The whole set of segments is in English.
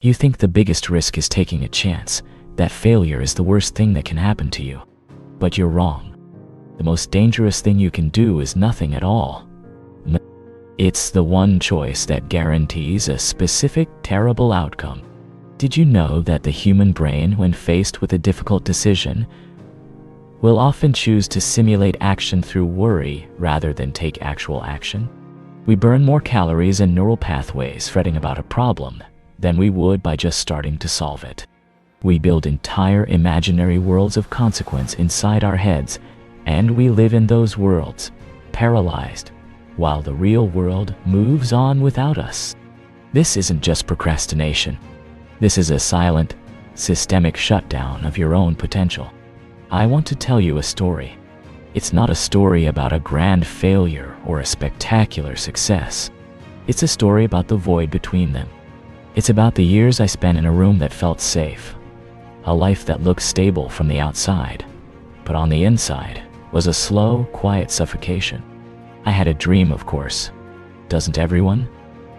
You think the biggest risk is taking a chance, that failure is the worst thing that can happen to you. But you're wrong. The most dangerous thing you can do is nothing at all. It's the one choice that guarantees a specific, terrible outcome. Did you know that the human brain, when faced with a difficult decision, will often choose to simulate action through worry rather than take actual action? We burn more calories and neural pathways fretting about a problem than we would by just starting to solve it. We build entire imaginary worlds of consequence inside our heads, and we live in those worlds, paralyzed, while the real world moves on without us. This isn't just procrastination. This is a silent, systemic shutdown of your own potential. I want to tell you a story. It's not a story about a grand failure or a spectacular success. It's a story about the void between them. It's about the years I spent in a room that felt safe, a life that looked stable from the outside, but on the inside was a slow, quiet suffocation. I had a dream, of course. Doesn't everyone?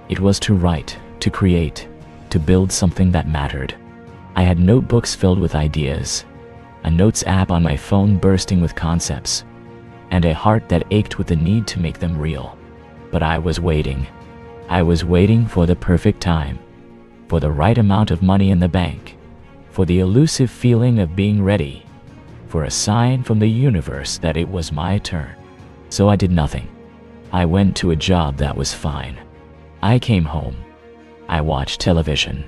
It was to write, to create, to build something that mattered. I had notebooks filled with ideas, a notes app on my phone bursting with concepts, and a heart that ached with the need to make them real. But I was waiting. I was waiting for the perfect time, for the right amount of money in the bank, for the elusive feeling of being ready, for a sign from the universe that it was my turn. So I did nothing. I went to a job that was fine. I came home. I watched television.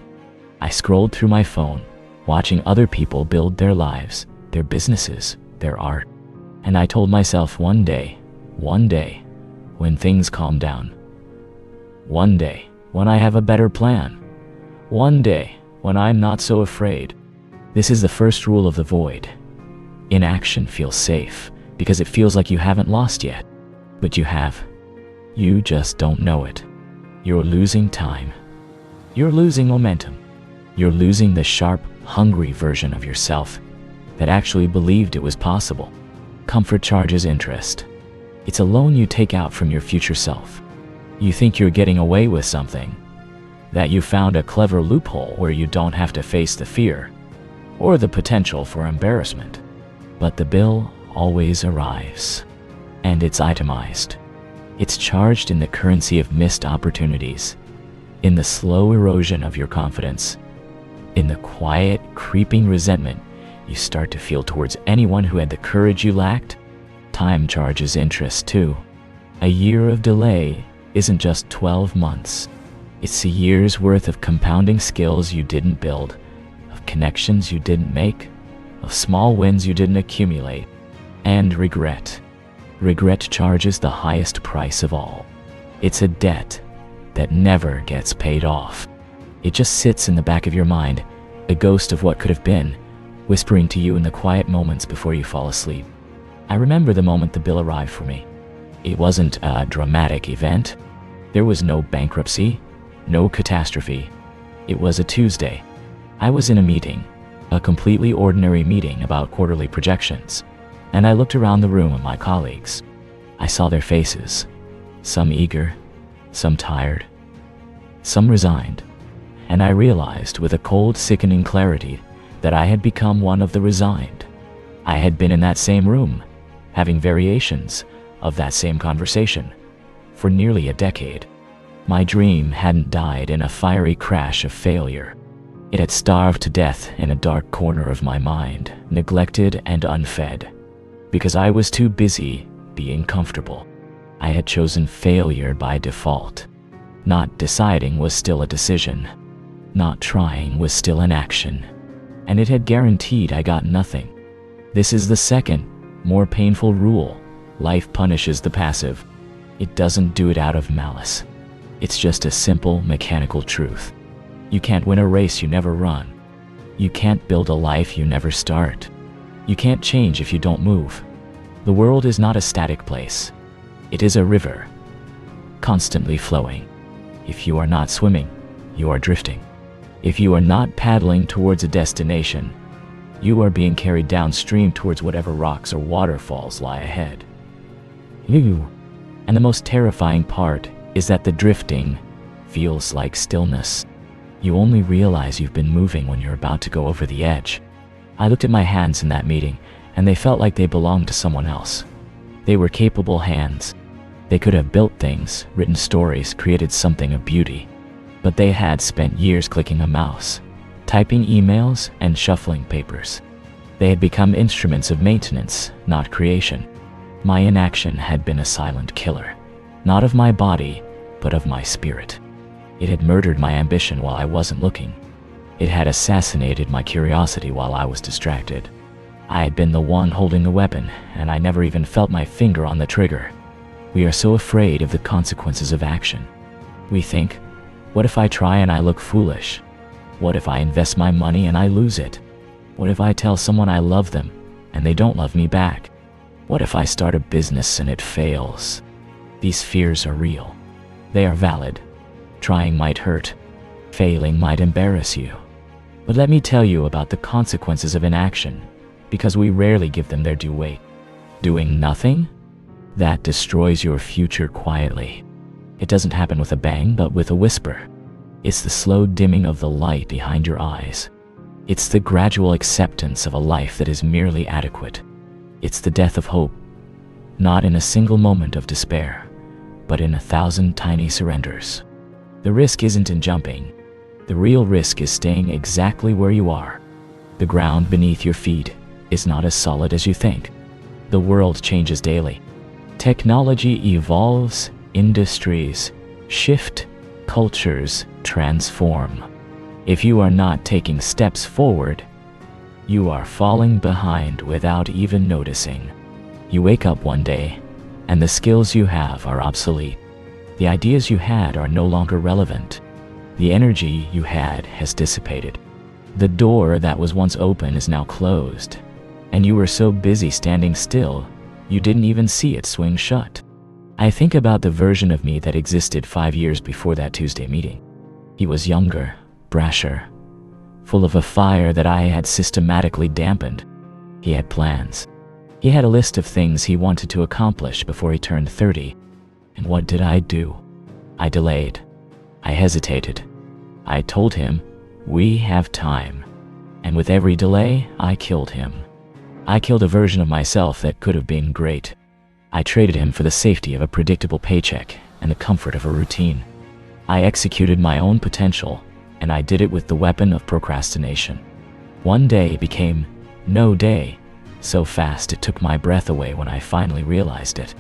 I scrolled through my phone, watching other people build their lives, their businesses, their art. And I told myself one day, when things calm down, one day, when I have a better plan, one day, when I'm not so afraid. This is the first rule of the void. Inaction feels safe because it feels like you haven't lost yet. But you have. You just don't know it. You're losing time. You're losing momentum. You're losing the sharp, hungry version of yourself that actually believed it was possible. Comfort charges interest. It's a loan you take out from your future self. You think you're getting away with something, that you found a clever loophole where you don't have to face the fear or the potential for embarrassment. But the bill always arrives, and it's itemized. It's charged in the currency of missed opportunities, in the slow erosion of your confidence, in the quiet, creeping resentment you start to feel towards anyone who had the courage you lacked. Time charges interest too. A year of delay isn't just 12 months. It's a year's worth of compounding skills you didn't build, of connections you didn't make, of small wins you didn't accumulate, and regret. Regret charges the highest price of all. It's a debt that never gets paid off. It just sits in the back of your mind, a ghost of what could have been, whispering to you in the quiet moments before you fall asleep. I remember the moment the bill arrived for me. It wasn't a dramatic event. There was no bankruptcy, no catastrophe. It was a Tuesday. I was in a meeting, a completely ordinary meeting about quarterly projections, and I looked around the room at my colleagues. I saw their faces, some eager, some tired, some resigned, and I realized with a cold, sickening clarity that I had become one of the resigned. I had been in that same room, having variations of that same conversation, for nearly a decade. My dream hadn't died in a fiery crash of failure. It had starved to death in a dark corner of my mind, neglected and unfed, because I was too busy being comfortable. I had chosen failure by default. Not deciding was still a decision. Not trying was still an action. And it had guaranteed I got nothing. This is the second, more painful rule. Life punishes the passive. It doesn't do it out of malice. It's just a simple, mechanical truth. You can't win a race you never run. You can't build a life you never start. You can't change if you don't move. The world is not a static place. It is a river, constantly flowing. If you are not swimming, you are drifting. If you are not paddling towards a destination, you are being carried downstream towards whatever rocks or waterfalls lie ahead. And the most terrifying part is that the drifting feels like stillness. You only realize you've been moving when you're about to go over the edge. I looked at my hands in that meeting, and they felt like they belonged to someone else. They were capable hands. They could have built things, written stories, created something of beauty. But they had spent years clicking a mouse, typing emails, and shuffling papers. They had become instruments of maintenance, not creation. My inaction had been a silent killer, not of my body, but of my spirit. It had murdered my ambition while I wasn't looking. It had assassinated my curiosity while I was distracted. I had been the one holding the weapon, and I never even felt my finger on the trigger. We are so afraid of the consequences of action. We think, what if I try and I look foolish? What if I invest my money and I lose it? What if I tell someone I love them and they don't love me back? What if I start a business and it fails? These fears are real. They are valid. Trying might hurt. Failing might embarrass you. But let me tell you about the consequences of inaction, because we rarely give them their due weight. Doing nothing? That destroys your future quietly. It doesn't happen with a bang, but with a whisper. It's the slow dimming of the light behind your eyes. It's the gradual acceptance of a life that is merely adequate. It's the death of hope, not in a single moment of despair, but in 1,000 tiny surrenders. The risk isn't in jumping. The real risk is staying exactly where you are. The ground beneath your feet is not as solid as you think. The world changes daily. Technology evolves, industries shift, cultures transform. If you are not taking steps forward, you are falling behind without even noticing. You wake up one day, and the skills you have are obsolete. The ideas you had are no longer relevant. The energy you had has dissipated. The door that was once open is now closed, and you were so busy standing still, you didn't even see it swing shut. I think about the version of me that existed 5 years before that Tuesday meeting. He was younger, brasher, full of a fire that I had systematically dampened. He had plans. He had a list of things he wanted to accomplish before he turned 30. And what did I do? I delayed. I hesitated. I told him, we have time. And with every delay, I killed him. I killed a version of myself that could have been great. I traded him for the safety of a predictable paycheck and the comfort of a routine. I executed my own potential, and I did it with the weapon of procrastination. One day became no day, so fast it took my breath away when I finally realized it.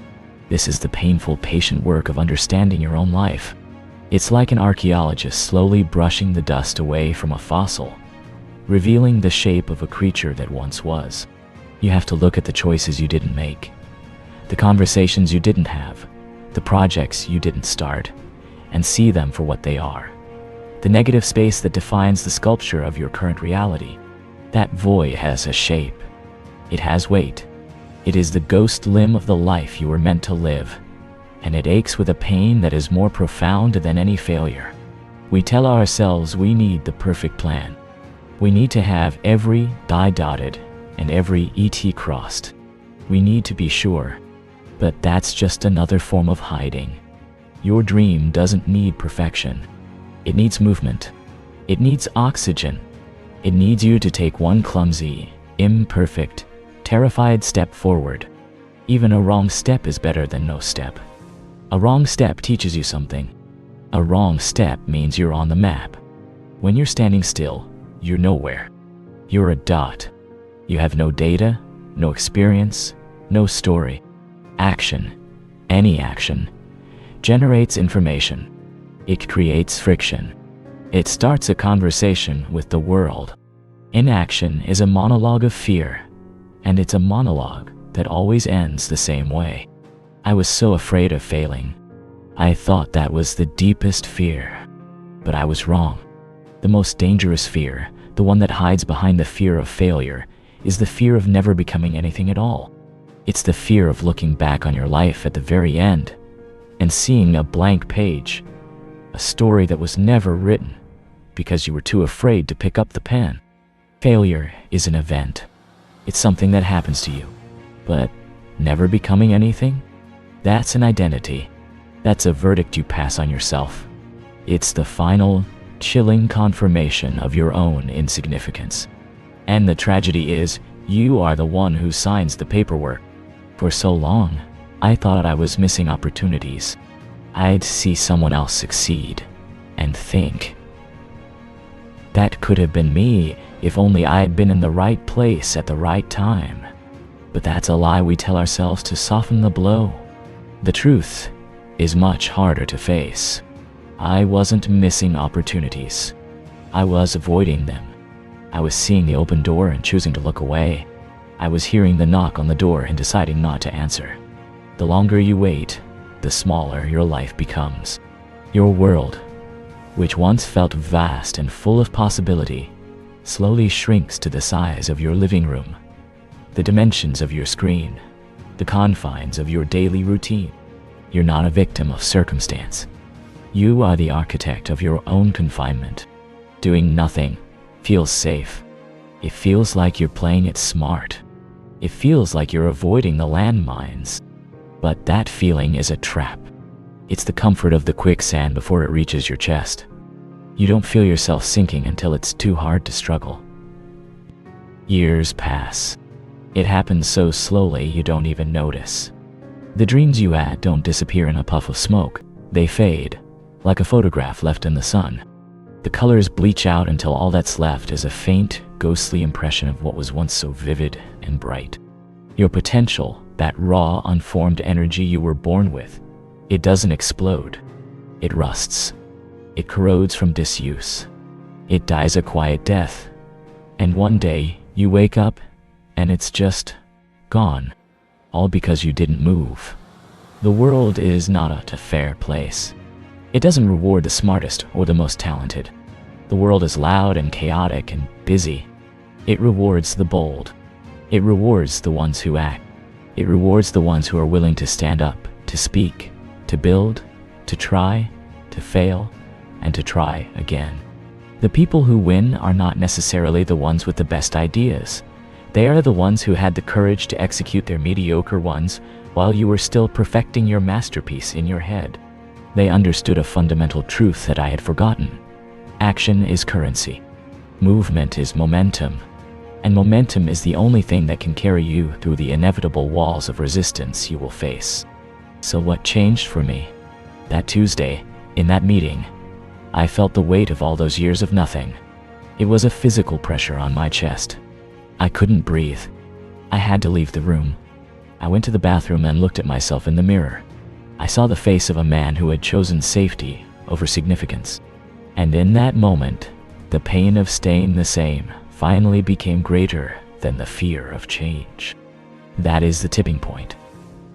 This is the painful, patient work of understanding your own life. It's like an archaeologist slowly brushing the dust away from a fossil, revealing the shape of a creature that once was. You have to look at the choices you didn't make, the conversations you didn't have, the projects you didn't start, and see them for what they are. The negative space that defines the sculpture of your current reality. That void has a shape. It has weight. It is the ghost limb of the life you were meant to live, and it aches with a pain that is more profound than any failure. We tell ourselves we need the perfect plan. We need to have every I dotted and every ET crossed. We need to be sure, but that's just another form of hiding. Your dream doesn't need perfection. It needs movement. It needs oxygen. It needs you to take one clumsy, imperfect, terrified step forward. Even a wrong step is better than no step. A wrong step teaches you something. A wrong step means you're on the map. When you're standing still, you're nowhere. You're a dot. You have no data, no experience, no story. Action, any action, generates information. It creates friction. It starts a conversation with the world. Inaction is a monologue of fear, and it's a monologue that always ends the same way. I was so afraid of failing. I thought that was the deepest fear, but I was wrong. The most dangerous fear, the one that hides behind the fear of failure, is the fear of never becoming anything at all. It's the fear of looking back on your life at the very end and seeing a blank page, a story that was never written because you were too afraid to pick up the pen. Failure is an event. It's something that happens to you, but never becoming anything? That's an identity. That's a verdict you pass on yourself. It's the final chilling confirmation of your own insignificance. And the tragedy is, you are the one who signs the paperwork. For so long, I thought I was missing opportunities. I'd see someone else succeed and think, that could have been me if only I had been in the right place at the right time. But that's a lie we tell ourselves to soften the blow. The truth is much harder to face. I wasn't missing opportunities. I was avoiding them. I was seeing the open door and choosing to look away. I was hearing the knock on the door and deciding not to answer. The longer you wait, the smaller your life becomes. Your world, which once felt vast and full of possibility, slowly shrinks to the size of your living room, the dimensions of your screen, the confines of your daily routine. You're not a victim of circumstance. You are the architect of your own confinement. Doing nothing feels safe. It feels like you're playing it smart. It feels like you're avoiding the landmines. But that feeling is a trap. It's the comfort of the quicksand before it reaches your chest. You don't feel yourself sinking until it's too hard to struggle. Years pass. It happens so slowly you don't even notice. The dreams you had don't disappear in a puff of smoke. They fade, like a photograph left in the sun. The colors bleach out until all that's left is a faint, ghostly impression of what was once so vivid and bright. Your potential, that raw, unformed energy you were born with, it doesn't explode. It rusts. It corrodes from disuse. It dies a quiet death. And one day, you wake up, and it's just gone. All because you didn't move. The world is not a fair place. It doesn't reward the smartest or the most talented. The world is loud and chaotic and busy. It rewards the bold. It rewards the ones who act. It rewards the ones who are willing to stand up, to speak, to build, to try, to fail, and to try again. The people who win are not necessarily the ones with the best ideas. They are the ones who had the courage to execute their mediocre ones while you were still perfecting your masterpiece in your head. They understood a fundamental truth that I had forgotten. Action is currency. Movement is momentum. And momentum is the only thing that can carry you through the inevitable walls of resistance you will face. So what changed for me? That Tuesday, in that meeting, I felt the weight of all those years of nothing. It was a physical pressure on my chest. I couldn't breathe. I had to leave the room. I went to the bathroom and looked at myself in the mirror. I saw the face of a man who had chosen safety over significance. And in that moment, the pain of staying the same finally became greater than the fear of change. That is the tipping point.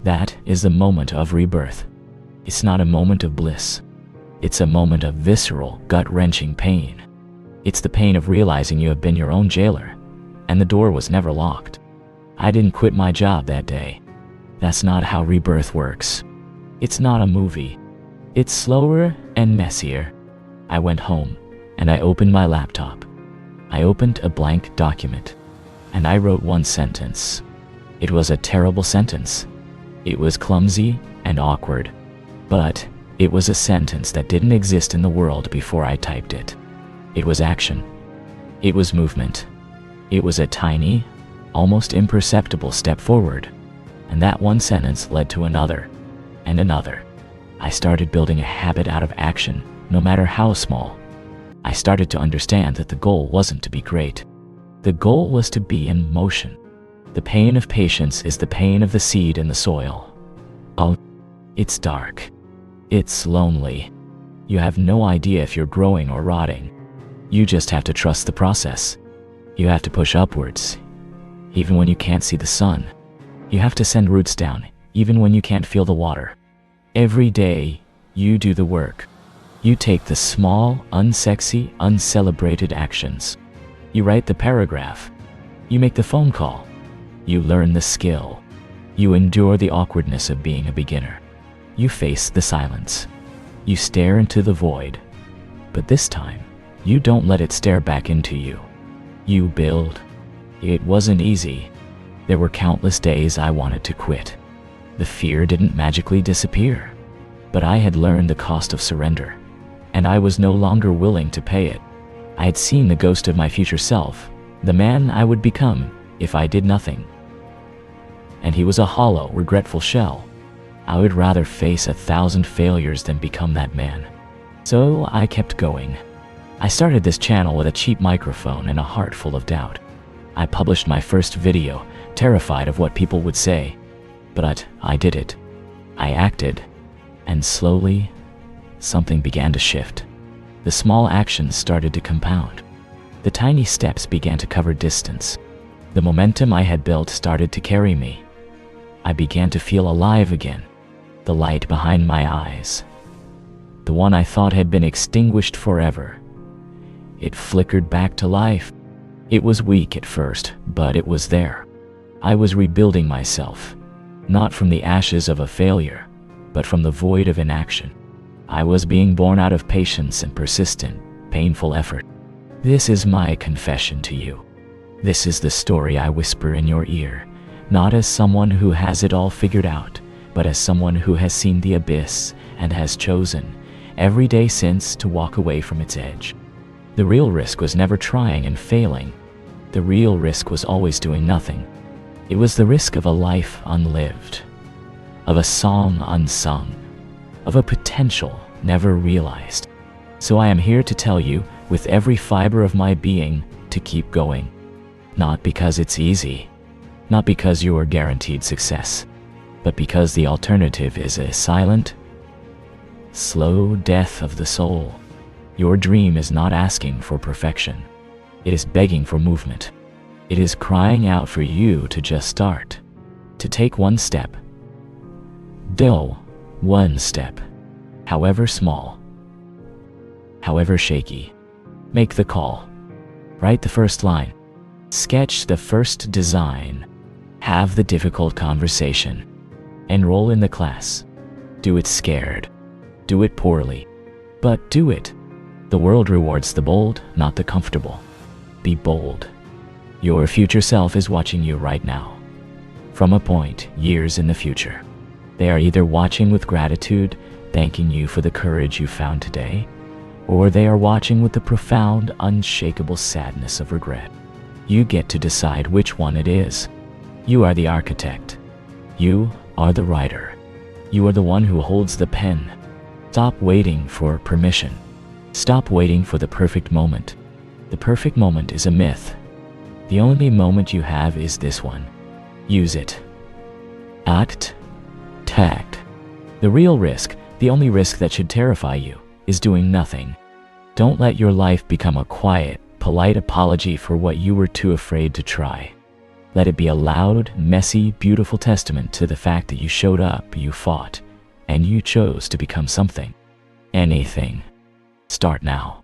That is the moment of rebirth. It's not a moment of bliss. It's a moment of visceral, gut-wrenching pain. It's the pain of realizing you have been your own jailer, and the door was never locked. I didn't quit my job that day. That's not how rebirth works. It's not a movie. It's slower and messier. I went home, and I opened my laptop. I opened a blank document, and I wrote one sentence. It was a terrible sentence. It was clumsy and awkward, but it was a sentence that didn't exist in the world before I typed it. It was action. It was movement. It was a tiny, almost imperceptible step forward, and that one sentence led to another and another. I started building a habit out of action, no matter how small. I started to understand that the goal wasn't to be great. The goal was to be in motion. The pain of patience is the pain of the seed in the soil. Oh, it's dark. It's lonely. You have no idea if you're growing or rotting. You just have to trust the process. You have to push upwards, even when you can't see the sun. You have to send roots down, even when you can't feel the water. Every day, you do the work. You take the small, unsexy, uncelebrated actions. You write the paragraph. You make the phone call. You learn the skill. You endure the awkwardness of being a beginner. You face the silence. You stare into the void. But this time, you don't let it stare back into you. You build. It wasn't easy. There were countless days I wanted to quit. The fear didn't magically disappear. But I had learned the cost of surrender. and I was no longer willing to pay it. I had seen the ghost of my future self, the man I would become if I did nothing. And he was a hollow, regretful shell. I would rather face 1,000 failures than become that man. So I kept going. I started this channel with a cheap microphone and a heart full of doubt. I published my first video, terrified of what people would say. But I did it. I acted. And slowly, something began to shift. The small actions started to compound. The tiny steps began to cover distance. The momentum I had built started to carry me. I began to feel alive again. The light behind my eyes, the one I thought had been extinguished forever, it flickered back to life. It was weak at first, but it was there. I was rebuilding myself, not from the ashes of a failure, but from the void of inaction. I was being born out of patience and persistent, painful effort. This is my confession to you. This is the story I whisper in your ear, not as someone who has it all figured out, but as someone who has seen the abyss and has chosen, every day since, to walk away from its edge. The real risk was never trying and failing. The real risk was always doing nothing. It was the risk of a life unlived, of a song unsung, of a potential never realized. So I am here to tell you, with every fiber of my being, to keep going. Not because it's easy, not because you are guaranteed success, but because the alternative is a silent, slow death of the soul. Your dream is not asking for perfection. It is begging for movement. It is crying out for you to just start, to take one step. One step, however small, however shaky. Make the call. Write the first line. Sketch the first design. Have the difficult conversation. Enroll in the class. Do it scared. Do it poorly. But do it. The world rewards the bold, not the comfortable. Be bold. Your future self is watching you right now. From a point years in the future. They are either watching with gratitude, thanking you for the courage you found today, or they are watching with the profound, unshakable sadness of regret. You get to decide which one it is. You are the architect. You are the writer. You are the one who holds the pen. Stop waiting for permission. Stop waiting for the perfect moment. The perfect moment is a myth. The only moment you have is this one. Use it. Act. Tact. The real risk, the only risk that should terrify you, is doing nothing. Don't let your life become a quiet, polite apology for what you were too afraid to try. Let it be a loud, messy, beautiful testament to the fact that you showed up, you fought, and you chose to become something. Anything. Start now.